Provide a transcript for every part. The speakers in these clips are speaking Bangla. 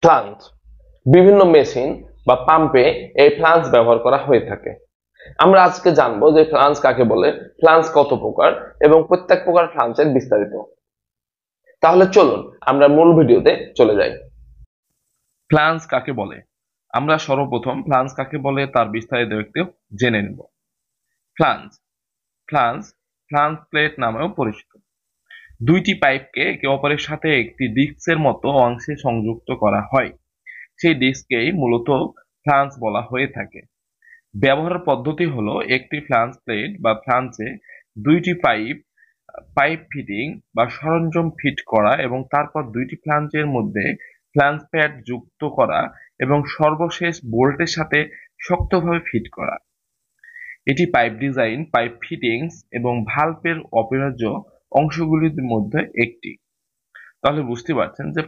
ফ্লাঞ্জ বিভিন্ন মেশিন বা পাম্পে এই ফ্লাঞ্জ ব্যবহার করা হয়ে থাকে। আমরা আজকে জানবো যে ফ্লাঞ্জ কাকে বলে, ফ্লাঞ্জ কত প্রকার এবং প্রত্যেক প্রকার ফ্লাঞ্জের বিস্তারিত। তাহলে চলুন আমরা মূল ভিডিওতে চলে যাই। ফ্লাঞ্জ কাকে বলে? আমরা সর্বপ্রথম ফ্লাঞ্জ কাকে বলে তার বিস্তারিত একটু জেনে নেব। ফ্লাঞ্জ ফ্লাঞ্জ ফ্লাঞ্জ প্লেট নামেও পরিচিত। দুইটি পাইপকে একে অপরের সাথে একটি ডিস্কের মতো অংশে সংযুক্ত করা হয়। সেই ডিস্ককেই মূলত ফ্লাঞ্জ বলা হয়ে থাকে। ব্যবহার পদ্ধতি হলো একটি ফ্লাঞ্জ প্লেট বা ফ্লাঞ্জে দুইটি পাইপ ফিটিং বা সরঞ্জাম ফিট করা এবং তারপর দুইটি ফ্লাঞ্জের মধ্যে ফ্লাঞ্জ প্যাড যুক্ত করা এবং সর্বশেষ বোল্টের সাথে শক্তভাবে ফিট করা। এটি পাইপ ডিজাইন, পাইপ ফিটিংস এবং ভালভের অপরিহার্য অংশগুলির মধ্যে একটি। তাহলে বুঝতে পারছেন যে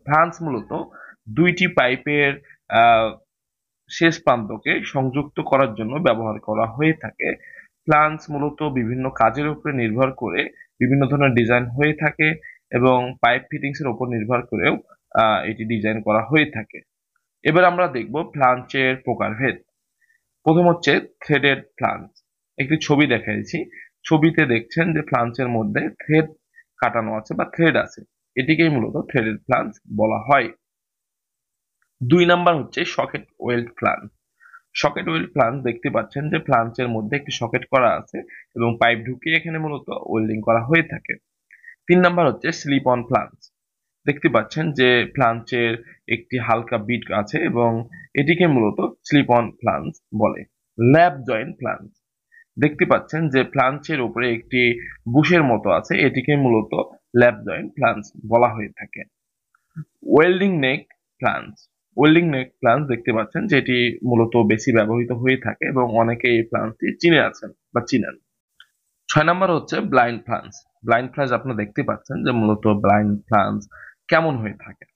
ফ্লাঞ্জ মূলত দুইটি পাইপের শেষ প্রান্তকে সংযুক্ত করার জন্য ব্যবহার করা হয়ে থাকে। ফ্লাঞ্জ মূলত বিভিন্ন কাজের উপরে নির্ভর করে বিভিন্ন ধরনের ডিজাইন হয়ে থাকে এবং পাইপ ফিটিংস এর উপর নির্ভর করেও এটি ডিজাইন করা হয়ে থাকে। এবার আমরা দেখব ফ্লাঞ্জের প্রকারভেদ। প্রথম হচ্ছে থ্রেডেড ফ্লাঞ্জ। একটি ছবি দেখাইছি, ছবিতে দেখছেন যে ফ্লাঞ্জের মধ্যে থ্রেড কাটানো আছে বা থ্রেড আছে, এটিকেই মূলত থ্রেডেড ফ্লাঞ্জ বলা হয়। 2 নাম্বার হচ্ছে socket weld flange. Socket weld flange দেখতে পাচ্ছেন যে ফ্লাঞ্জের মধ্যে একটি সকেট করা আছে এবং পাইপ ঢুকিয়ে এখানে মূলত ওয়েল্ডিং করা হয়ে থাকে। 3 নাম্বার হচ্ছে স্লিপ অন ফ্লাঞ্জ। দেখতে পাচ্ছেন যে ফ্লাঞ্জের একটি হালকা বিট আছে এবং এটিকে মূলত স্লিপ অন ফ্লাঞ্জ বলে। ল্যাপ জয়েন্ট ফ্লাঞ্জ। দেখতে পাচ্ছেন যে ফ্লাঞ্জের উপরে একটি বুশের মতো আছে, এটিকে মূলত ল্যাপ জয়েন্ট ফ্লাঞ্জ বলা হয়ে থাকে। ওয়েল্ডিং নেক ফ্লাঞ্জ। ওয়েল্ডিং নেক ফ্লাঞ্জ দেখতে পাচ্ছেন যেটি মূলত বেশি ব্যবহৃত হয়ে থাকে এবং অনেকে এই ফ্লাঞ্জটি চিনে আছেন বা চিনেন। 6 নাম্বার হচ্ছে ব্লাইন্ড ফ্লাঞ্জ। ব্লাইন্ড ফ্লাঞ্জ আপনারা দেখতে পাচ্ছেন যে মূলত ব্লাইন্ড ফ্লাঞ্জ কেমন হয়ে থাকে।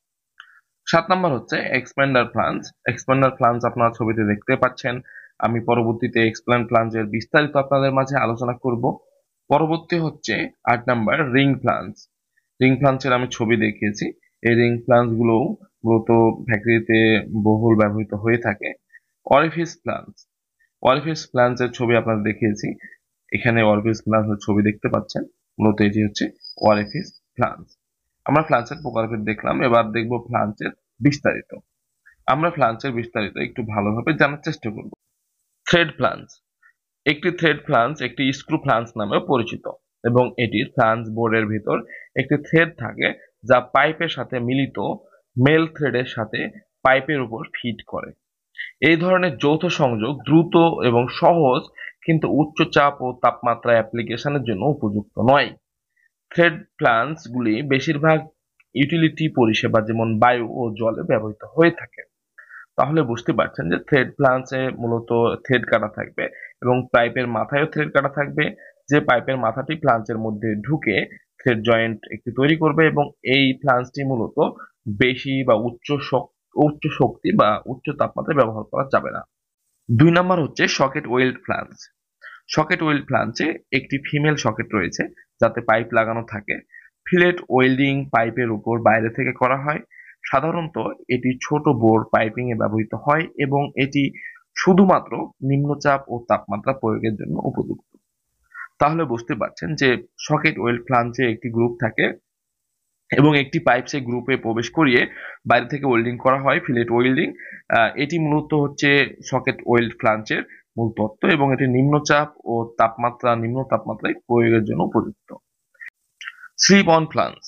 7 নাম্বার হচ্ছে এক্সপ্যান্ডার ফ্লাঞ্জ। এক্সপ্যান্ডার ফ্লাঞ্জ আপনারা ছবিতে দেখতে পাচ্ছেন। আমি পরবর্তীতে এক্সপ্যান্ড ফ্লাঞ্জের বিস্তারিত আপনাদের মাঝে আলোচনা করব। পরবর্তী হচ্ছে 8 নাম্বার রিং ফ্লাঞ্জ। রিং ফ্লাঞ্জের আমি ছবি দেখিয়েছি। এই রিং ফ্লাঞ্জ গুলো মূলত ফ্যাক্টরিতে বহুল ব্যবহৃত হয়ে থাকে। Orifice flange. অরিফিস ফ্লাঞ্জের ছবি আপনাদের দেখিয়েছি, এখানে অরিফিস ফ্লাঞ্জের ছবি দেখতে পাচ্ছেন। মূলত এটি হচ্ছে অরিফিস ফ্লাঞ্জ। আমরা ফ্লাঞ্জের প্রকারভেদ দেখলাম, এবার দেখব ফ্লাঞ্জের বিস্তারিত। আমরা ফ্লাঞ্জের বিস্তারিত একটু ভালোভাবে জানার চেষ্টা করব। Thread flange. একটি থ্রেড ফ্লাঞ্জ একটি স্ক্রু ফ্লাঞ্জ নামেও পরিচিত এবং এটির ফ্লাঞ্জ বোর্ডের ভিতর একটি থ্রেড থাকে যা পাইপের সাথে মিলিত মেল থ্রেডের সাথে পাইপের উপর ফিট করে। এই ধরনের যৌথ সংযোগ দ্রুত এবং সহজ কিন্তু উচ্চ চাপ ও তাপমাত্রা অ্যাপ্লিকেশনের জন্য উপযুক্ত নয়। থ্রেড ফ্লাঞ্জ গুলি বেশিরভাগ ইউটিলিটি পরিষেবা যেমন বায়ু ও জলে ব্যবহৃত হয়ে থাকে। তাহলে বুঝতে পারছেন যে থ্রেড ফ্লাঞ্জে মূলত থ্রেড কাটা থাকবে এবং পাইপের মাথায়ও থ্রেড কাটা থাকবে, যে পাইপের মাথাটি ফ্লাঞ্জের মধ্যে ঢুকে থ্রেড জয়েন্ট একটি তৈরি করবে এবং এই ফ্লাঞ্জটি মূলত বেশি বা উচ্চ শক্তি বা উচ্চ তাপমাত্রায় ব্যবহার করা যাবে না। 2 নাম্বার হচ্ছে socket weld flange. Socket weld ফ্লাঞ্জে একটি ফিমেল সকেট রয়েছে যাতে পাইপ লাগানো থাকে। ফিলেট ওয়েল্ডিং পাইপের উপর বাইরে থেকে করা হয়। সাধারণত এটি ছোট বোর পাইপিং এ ব্যবহৃত হয় এবং এটি শুধুমাত্র নিম্নচাপ ও তাপমাত্রা প্রয়োগের জন্য উপযুক্ত। তাহলে বুঝতে পারছেন যে সকেট ওয়েল্ড ফ্লাঞ্জে একটি গ্রুপ থাকে এবং একটি পাইপ সেই গ্রুপে প্রবেশ করিয়ে বাইরে থেকে ওয়েল্ডিং করা হয়, ফিলেট ওয়েল্ডিং। এটি মূলত হচ্ছে সকেট ওয়েল্ড ফ্লাঞ্জের মূল তত্ত্ব এবং এটি নিম্নচাপ ও নিম্ন তাপমাত্রায় প্রয়োগের জন্য উপযুক্ত। Slip on flange.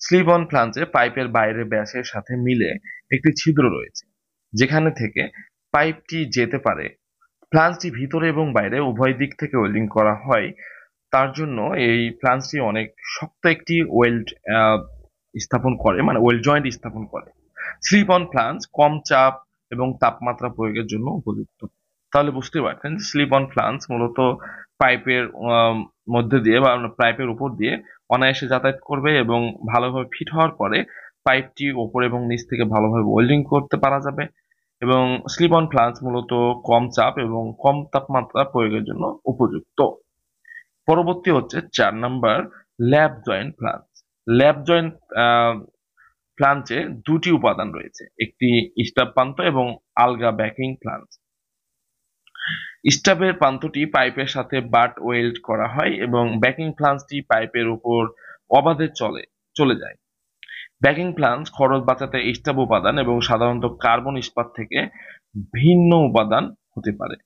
Slip on ফ্লাঞ্জে পাইপের বাইরে ব্যাসের সাথে মিলে একটি ছিদ্র রয়েছে যেখানে থেকে পাইপটি যেতে পারে। ফ্লাঞ্জটি ভিতরে এবং বাইরে উভয় দিক থেকে ওয়েল্ডিং করা হয়, তার জন্য এই ফ্লাঞ্জটি অনেক শক্ত একটি ওয়েল্ড স্থাপন করে, মানে ওয়েল্ড জয়েন্ট স্থাপন করে। স্লিপ অন ফ্লাঞ্জ কম চাপ এবং তাপমাত্রা প্রয়োগের জন্য উপযুক্ত। তাহলে বুঝতে পারছেন স্লিপ অন ফ্লাঞ্জ মূলত পাইপের মধ্যে দিয়ে বা পাইপের উপর দিয়ে অনায়াসে যাতায়াত করবে এবং ভালোভাবে ফিট হওয়ার পরে পাইপটি ওপর এবং নিচ থেকে ভালোভাবে ওয়েল্ডিং করতে পারা যাবে এবং স্লিপ অন ফ্লাঞ্জ মূলত কম চাপ এবং কম তাপমাত্রা প্রয়োগের জন্য উপযুক্ত। পরবর্তী হচ্ছে 4 নাম্বার ল্যাপ জয়েন্ট ফ্লাঞ্জ। ল্যাপ জয়েন্ট ফ্লাঞ্চে দুটি উপাদান রয়েছে, একটি স্টাব প্রান্ত এবং আলগা ব্যাকিং ফ্লাঞ্চ। স্টাবের প্রান্তটি পাইপের সাথে বাট ওয়েল্ড করা হয় এবং ব্যাকিং ফ্লাঞ্চটি পাইপের উপর অবাধে চলে যায়। ব্যাকিং ফ্লাঞ্চ খরচ বাঁচাতে স্টাব উপাদান এবং সাধারণত কার্বন ইস্পাত থেকে ভিন্ন উপাদান হতে পারে।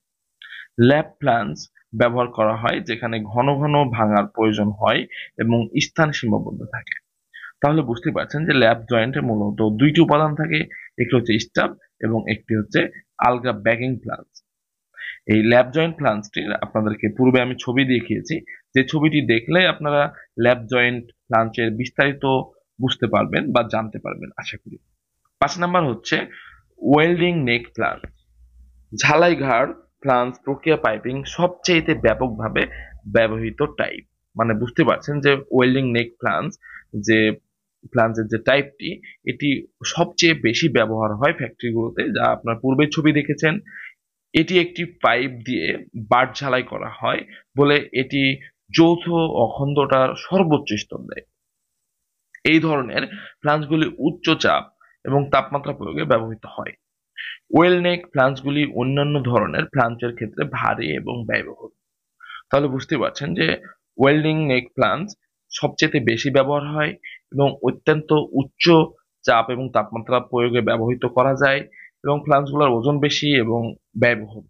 ল্যাপ ফ্লাঞ্চ ব্যবহার করা হয় যেখানে ঘন ঘন ভাঙার প্রয়োজন হয় এবং স্থান সীমাবদ্ধ থাকে। তাহলে বুঝতে পারছেন যে ল্যাপ জয়েন্টে মূলত দুইটি উপাদান থাকে, একটি হচ্ছে স্টাব এবং একটি হচ্ছে আলগা ব্যাকিং ফ্লাঞ্চ। এই ল্যাপ জয়েন্ট ফ্লাঞ্চটির আপনাদেরকে পূর্বে আমি ছবি দেখিয়েছি, যে ছবিটি দেখলে আপনারা ল্যাপ জয়েন্ট ফ্লাঞ্চের বিস্তারিত বুঝতে পারবেন বা জানতে পারবেন আশা করি। 5 নাম্বার হচ্ছে ওয়েল্ডিং নেক ফ্লাঞ্চ। ঝালাই ঘাড় ফ্লাঞ্চ প্রক্রিয়া পাইপিং সবচেয়ে ব্যাপকভাবে ব্যবহৃত টাইপ। মানে বুঝতে পারছেন যে ওয়েল্ডিং নেক ফ্লাঞ্চ যে ফ্লাঞ্চের যে টাইপটি, এটি সবচেয়ে বেশি ব্যবহার হয় ফ্যাক্টরিগুলোতে, যা আপনার পূর্বে ছবি দেখেছেন। এটি একটি পাইপ দিয়ে বাট ঝালাই করা হয় বলে এটি যৌথ অখণ্ডতার সর্বোচ্চ স্তর দেয়। এই ধরনের ফ্লাঞ্চগুলি উচ্চ চাপ এবং তাপমাত্রা প্রয়োগে ব্যবহৃত হয়। ওয়েল নেক ফ্লাঞ্চগুলি অন্যান্য ধরনের ফ্লাঞ্চের ক্ষেত্রে ভারী এবং ব্যয়বহুল। তাহলে বুঝতে পারছেন যে ওয়েল্ডিং নেক ফ্লাঞ্চ সবচেয়ে বেশি ব্যবহার হয় এবং অত্যন্ত উচ্চ চাপ এবং তাপমাত্রা প্রয়োগে ব্যবহৃত করা যায় এবং ফ্লাঞ্চগুলোর ওজন বেশি এবং ব্যয়বহুল।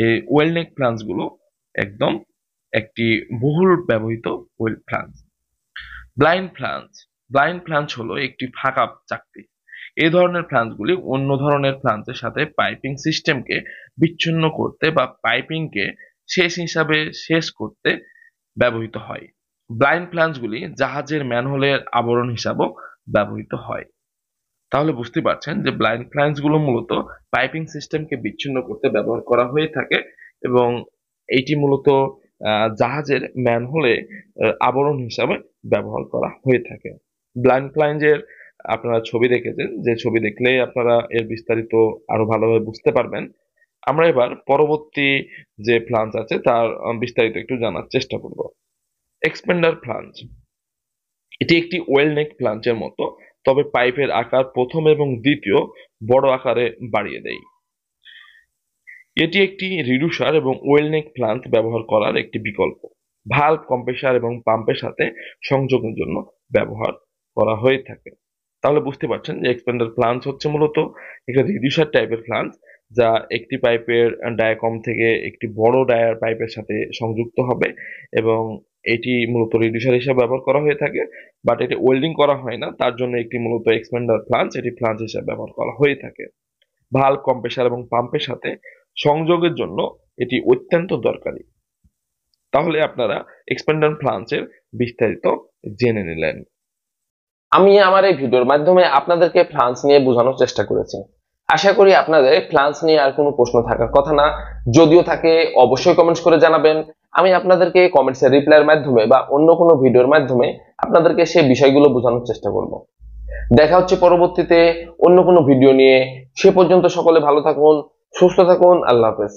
এই ওয়েল নেক ফ্লাঞ্চগুলো একদম একটি বহুল ব্যবহৃত ওয়েল ফ্লাঞ্চ। ব্লাইন্ড ফ্লাঞ্চ। ব্লাইন্ড ফ্লাঞ্চ হলো একটি ফাঁকা চাকতি। এই ধরনের ফ্লাঞ্চগুলি অন্য ধরনের ফ্লাঞ্চের সাথে পাইপিং সিস্টেমকে বিচ্ছিন্ন করতে বা পাইপিংকে শেষ করতে ব্যবহৃত হয়। ব্লাইন্ড ফ্লাঞ্চগুলি জাহাজের ম্যানহোলের আবরণ হিসাবেও ব্যবহৃত হয়। তাহলে বুঝতে পারছেন যে ব্লাইন্ড ফ্লাঞ্চগুলো মূলত পাইপিং সিস্টেমকে বিচ্ছিন্ন করতে ব্যবহার করা হয়ে থাকে এবং এইটি মূলত জাহাজের ম্যানহোলে আবরণ হিসাবে ব্যবহার করা হয়ে থাকে। ব্লাইন্ড ফ্লাঞ্চের আপনারা ছবি দেখেছেন, যে ছবি দেখলে আপনারা এর বিস্তারিত আরো ভালোভাবে বুঝতে পারবেন। আমরা এবার পরবর্তী যে ফ্লাঞ্চ আছে তার বিস্তারিত একটু জানার চেষ্টা করব। এক্সপেন্ডার ফ্লাঞ্চ। এটি একটি ওয়েল নেক ফ্লাঞ্চের মতো, তবে পাইপের আকার প্রথম এবং দ্বিতীয় বড় আকারে বাড়িয়ে দেয়। এটি একটি রিডুসার এবং ওয়েল নেক ফ্লাঞ্চ ব্যবহার করার একটি বিকল্প। ভালভ, কম্প্রেসার এবং পাম্পের সাথে সংযোগের জন্য ব্যবহার করা হয়ে থাকে। তাহলে বুঝতে পারছেন যে এক্সপেন্ডার ফ্লাঞ্চ হচ্ছে মূলত একটা রিডুসার টাইপের ফ্লাঞ্চ, যা একটি পাইপের ডায়াকম থেকে একটি বড় ডায়ার পাইপের সাথে সংযুক্ত হবে এবং এটি মূলত রিডুসার হিসেবে ব্যবহার করা হয়ে থাকে, বাট এটি ওয়েল্ডিং করা হয় না, তার জন্য একটি মূলত এক্সপেন্ডার ফ্লাঞ্চ এটি ফ্লাঞ্চ হিসেবে ব্যবহার করা হয়ে থাকে। ভালভ, কম্প্রেসার এবং পাম্পের সাথে সংযোগের জন্য এটি অত্যন্ত দরকারি। তাহলে আপনারা এক্সপেন্ডার ফ্লাঞ্চের বিস্তারিত জেনে নিলেন। আমি আমার এই ভিডিওর মাধ্যমে আপনাদেরকে ফ্লাঞ্চ নিয়ে বোঝানোর চেষ্টা করেছি। আশা করি আপনাদের ফ্লাঞ্চ নিয়ে আর কোনো প্রশ্ন থাকার কথা না। যদিও থাকে অবশ্যই কমেন্টস করে জানাবেন। আমি আপনাদেরকে কমেন্টসের রিপ্লাইয়ের মাধ্যমে বা অন্য কোনো ভিডিওর মাধ্যমে আপনাদেরকে সেই বিষয়গুলো বোঝানোর চেষ্টা করব। দেখা হচ্ছে পরবর্তীতে অন্য কোনো ভিডিও নিয়ে। সে পর্যন্ত সকলে ভালো থাকুন, সুস্থ থাকুন। আল্লাহ হাফেজ।